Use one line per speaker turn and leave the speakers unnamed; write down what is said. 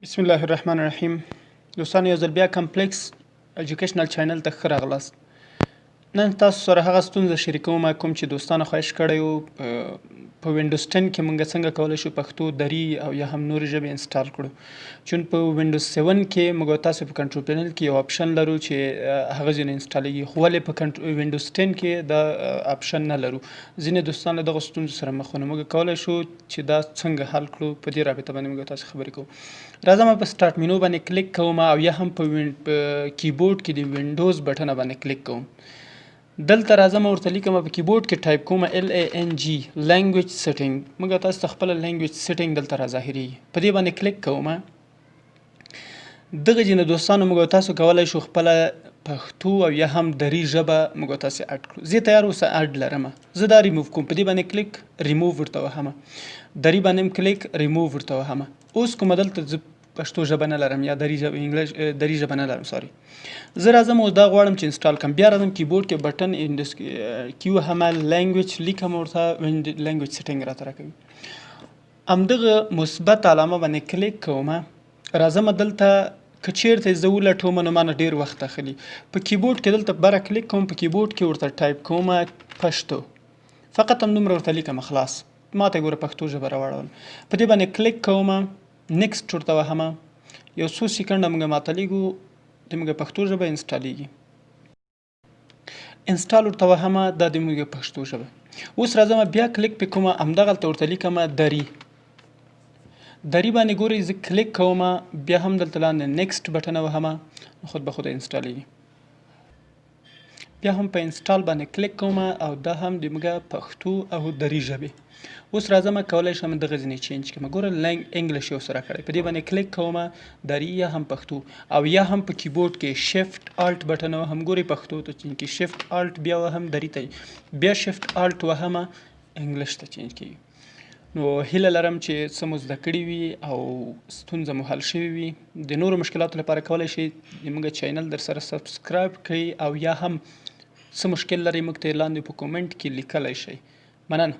بسم الله الرحمن الرحیم. دوستانو، یو ځل بیا کمپلیکس ایجوکیشنل چینل ته ښه راغلاست. نن تاسو سره هغه ستونزه شریکوم کوم چې دوستانو خواهش کړی وو په وینډوز 10 کې موږ څنګه کولی شو پښتو دري او یا هم نورې ژبې انسټال کړو. چون په وینډوز 7 کې موږ تاسو په کنټرول پینل کې یو اپشن لرو چې هغه ځینې انسټالیږي، خو ولې په وینډوز 10 کې دا اپشن نه لرو. ځینې دوستان له دغه ستونزو سره مخ وو، نو موږ کولی شو چې دا څنګه حل کړو. په دې رابطه باندې موږ تاسو خبرې کوو. راځه ما په سټارټ مینو باندې کلیک کوم او یا هم په کیبورډ کې د وینډوز بټن باندې کلیک کوم. دلته راځم ورته لیکم په کیبورډ کې ټایپ کوم LANG لانګویج سیټینګ. موږ تاسو ته خپل لانګویج سیټینګ دلته را ظاهري، په دې باندې کلیک کوم. دغه جن دوستانو موږ تاسو کولای شو خپل پښتو او یا هم دری ژبه موږ تاسو اډ کړو. زه تیار اوسه اډ لرم، زه دا ریموو کوم. په دې باندې کلیک ریموو ورته وهم، دری باندې کلیک ریموو ورته وهم. اوس کوم دلته پښتو ژبه نه لرم یا دری ژبه دری ژبه نه لرم، سوري. زه راځم او دا غواړم چې انسټال کوم. بیا راځم کیبورډ کې بټن کیو هم لانګویج لیکم، ورته لانګویج سیټینګ راته راکوي. همدغه مثبت علامه باندې کلیک کوم. راځم دلته که چیرته زه ولټوم نو مانه ډیر وخت اخلي. په کیبورډ کې دلته بره کلیک کوم، په کیبورډ کې ورته ټایپ کوم پښتو، فقط هم دومره ورته لیکم، خلاص. ماته ګوره پښتو ژبه راوړل. په دې باندې کلیک کوم، نیکسټ ورته وهم. یو څو سکند موږ ماته لیکو د موږ پښتو ژبه انسټالیږي. انسټال ورته وهم، دا د موږ پښتو ژبه. اوس راځم بیا کلیک کوم، همدغه ورته لیکم دری. دری باندې ګورئ زه کلیک کوم، بیا هم دلته لاندې نیکسټ بټن وهم، خود به خود انسټالیږي. بیا هم په انسټال باندې کلیک کوم او دا هم د موږ پښتو او دری ژبه. اوس راځم کولای شم دغه ځینې چینج کړم. ګوره انګلیش یو سره کړی، په دې باندې کلیک کوم، دری یا هم پښتو، او یا هم په کیبورډ کې شیفت الټ بټن وهم. ګوري پښتو ته چینج کی، شیفت الټ بیا وهم دری ته، بیا شیفت الټ وهم انګلیش ته چینج کی. نو هیله لرم چې څه مو زده کړي وي او ستونزه مو حل شوي وي. د نورو مشکلاتو لپاره کولی شئ زموږ چینل در سره سبسکرایب کړئ، او یا هم څه مشکل لرئ موږ ته لاندې په کومنټ کې لیکلی شئ. مننه.